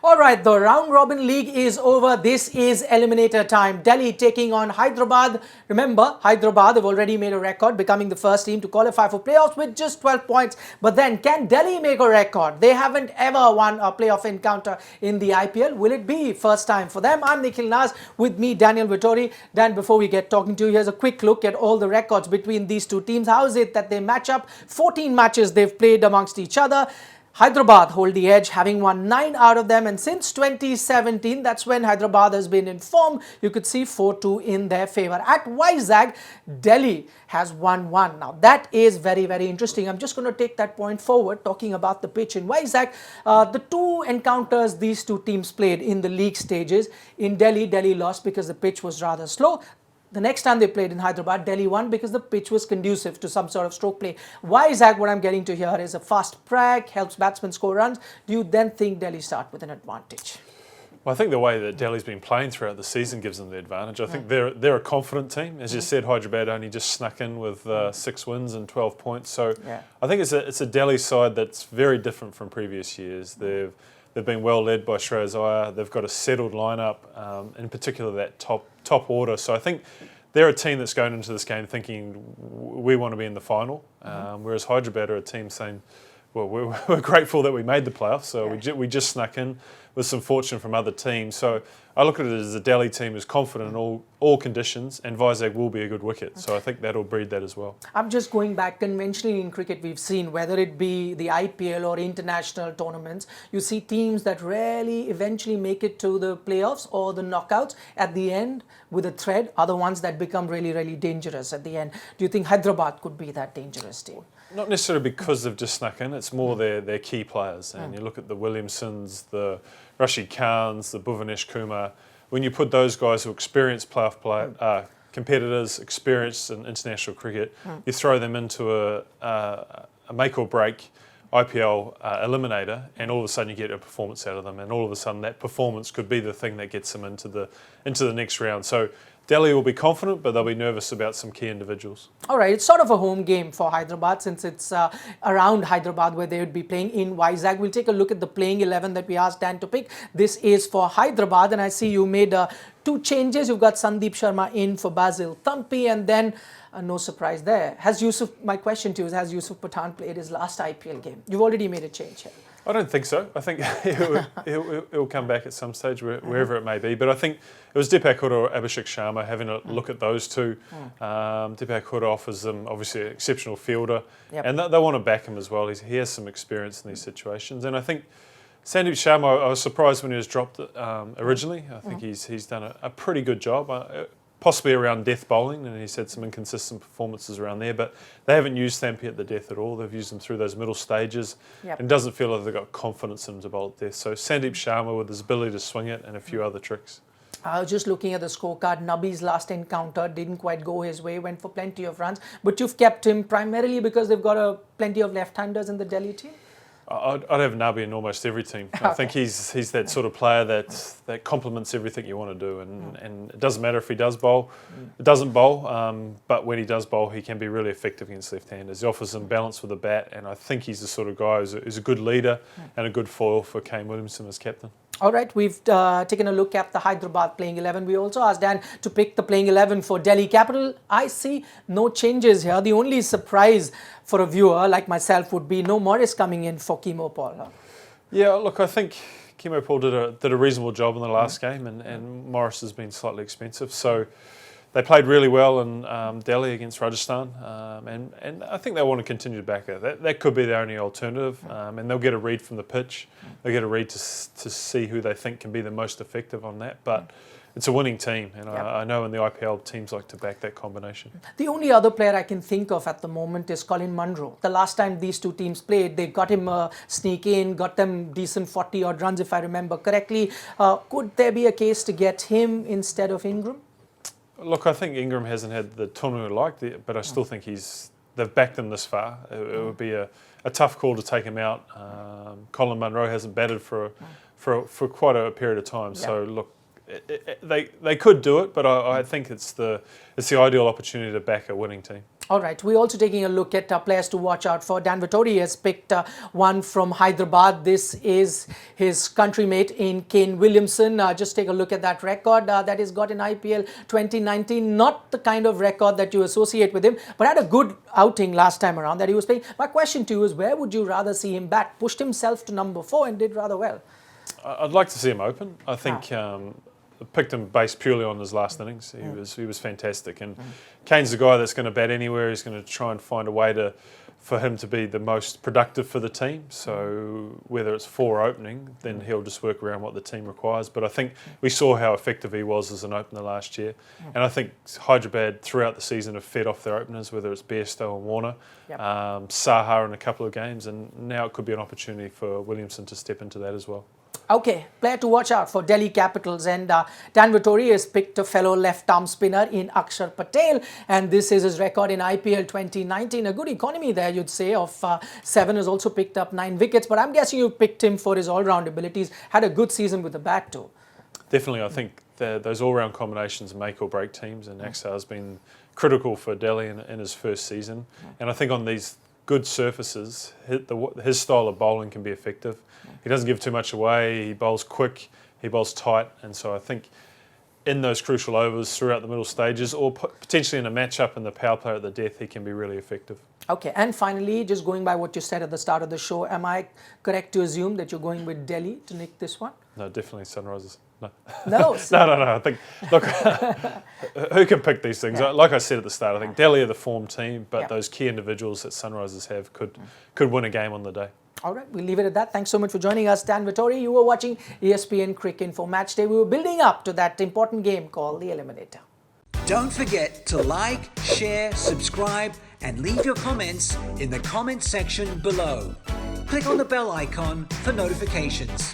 All right, the round robin league is over. This is eliminator time. Delhi taking on Hyderabad. Remember, Hyderabad have already made a record, becoming the first team to qualify for playoffs with just 12 points. But then, can Delhi make a record? They haven't ever won a playoff encounter in the IPL. Will it be first time for them? I'm Nikhil Naz, with me, Daniel Vettori. Dan, before we get talking to you, here's a quick look at all the records between these two teams. How is it that they match up? 14 matches they've played amongst each other. Hyderabad hold the edge, having won 9 out of them, and since 2017, that's when Hyderabad has been in form. You could see 4-2 in their favour. At Vizag, Delhi has won 1. Now that is very, very interesting. I'm just going to take that point forward, talking about the pitch in Vizag. The two encounters these two teams played in the league stages, in Delhi, Delhi lost because the pitch was rather slow. The next time they played in Hyderabad, Delhi won because the pitch was conducive to some sort of stroke play. Vizag, what I'm getting to here, is a fast break, helps batsmen score runs. Do you then think Delhi start with an advantage? Well, I think the way that Delhi's been playing throughout the season gives them the advantage. I think they're a confident team. As you said, Hyderabad only just snuck in with 6 wins and 12 points. So I think it's a Delhi side that's very different from previous years. They've been well led by Shreyas Iyer. They've got a settled lineup, in particular that top order. So I think they're a team that's going into this game thinking we want to be in the final, whereas Hyderabad are a team saying, well, we're grateful that we made the playoffs, so we just snuck in with some fortune from other teams. So I look at it as a Delhi team who's confident in all conditions, and Vizag will be a good wicket. So I think that'll breed that as well. I'm just going back. Conventionally in cricket, we've seen, whether it be the IPL or international tournaments, you see teams that rarely eventually make it to the playoffs or the knockouts at the end with a thread are the ones that become really, really dangerous at the end. Do you think Hyderabad could be that dangerous team? Not necessarily because they've just snuck in. It's more their key players. And you look at the Williamsons, the Rashid Khans, the Bhuvanesh Kumar. When you put those guys who are experienced playoff competitors, experienced in international cricket, you throw them into a make or break IPL eliminator, and all of a sudden you get a performance out of them, and all of a sudden that performance could be the thing that gets them into the next round. So Delhi will be confident, but they'll be nervous about some key individuals. All right, it's sort of a home game for Hyderabad, since it's around Hyderabad where they would be playing in Vizag. We'll take a look at the playing 11 that we asked Dan to pick. This is for Hyderabad, and I see you made 2 changes. You've got Sandeep Sharma in for Basil Thampi, and then no surprise there. My question to you is, has Yusuf Pathan played his last IPL game? You've already made a change here. I don't think so. I think he'll come back at some stage, wherever it may be. But I think it was Deepak Hooda or Abhishek Sharma, having a look at those two. Deepak Hooda offers them, obviously, an exceptional fielder. And they want to back him as well. He has some experience in these situations. And I think Sandeep Sharma, I was surprised when he was dropped originally. I think he's done a pretty good job. Possibly around death bowling, and he's had some inconsistent performances around there, but they haven't used Thampi at the death at all. They've used him through those middle stages, and it doesn't feel like they've got confidence in him to bowl at death. So Sandeep Sharma with his ability to swing it and a few other tricks. I was just looking at the scorecard. Nabi's last encounter didn't quite go his way, went for plenty of runs, but you've kept him primarily because they've got plenty of left-handers in the Delhi team? I'd have Nabi in almost every team. I think he's that sort of player that complements everything you want to do, and it doesn't matter if he does bowl, it doesn't bowl, but when he does bowl, he can be really effective against left-handers. He offers them balance with the bat, and I think he's the sort of guy who's a good leader and a good foil for Kane Williamson as captain. All right, we've taken a look at the Hyderabad playing 11. We also asked Dan to pick the playing 11 for Delhi Capital. I see no changes here. The only surprise for a viewer like myself would be no Morris coming in for Kemo Paul. Huh? Yeah, look, I think Kemo Paul did a reasonable job in the last game, and Morris has been slightly expensive. So they played really well in Delhi against Rajasthan, and I think they want to continue to back it. That could be the only alternative, and they'll get a read from the pitch. They'll get a read to see who they think can be the most effective on that. But it's a winning team, and I know in the IPL teams like to back that combination. The only other player I can think of at the moment is Colin Munro. The last time these two teams played, they got him sneak in, got them decent 40-odd runs if I remember correctly. Could there be a case to get him instead of Ingram? Look, I think Ingram hasn't had the tournament like that, but I still think they've backed him this far. It would be a tough call to take him out. Colin Munro hasn't batted for quite a period of time. So look, they could do it, but I think it's the ideal opportunity to back a winning team. All right, we're also taking a look at players to watch out for. Dan Vettori has picked one from Hyderabad. This is his countrymate in Kane Williamson. Just take a look at that record that he's got in IPL 2019. Not the kind of record that you associate with him, but had a good outing last time around that he was playing. My question to you is, where would you rather see him bat? Pushed himself to number 4 and did rather well. I'd like to see him open. I think picked him based purely on his last innings. He was fantastic, and Kane's the guy that's going to bat anywhere. He's going to try and find a way for him to be the most productive for the team. So whether it's 4 opening, then he'll just work around what the team requires. But I think we saw how effective he was as an opener last year, and I think Hyderabad throughout the season have fed off their openers, whether it's Bairstow and Warner, Saha in a couple of games, and now it could be an opportunity for Williamson to step into that as well. Okay, player to watch out for Delhi Capitals, and Dan Vettori has picked a fellow left-arm spinner in Akshar Patel, and this is his record in IPL 2019. A good economy there, you'd say, of 7. Has also picked up 9 wickets, but I'm guessing you picked him for his all-round abilities. Had a good season with the bat too. Definitely, I think those all-round combinations make or break teams, and Akshar has been critical for Delhi in his first season, and I think on these good surfaces, his style of bowling can be effective. He doesn't give too much away, he bowls quick, he bowls tight, and so I think in those crucial overs throughout the middle stages, or potentially in a matchup in the power play at the death, he can be really effective. Okay, and finally, just going by what you said at the start of the show, am I correct to assume that you're going with Delhi to nick this one? No, definitely Sunrisers. No. No. No. I think, look, who can pick these things? Like I said at the start, I think Delhi are the form team, but those key individuals that Sunrisers have could win a game on the day. All right, we'll leave it at that. Thanks so much for joining us, Dan Vettori. You were watching ESPN Cricinfo Match Day. We were building up to that important game called the Eliminator. Don't forget to like, share, subscribe, and leave your comments in the comment section below. Click on the bell icon for notifications.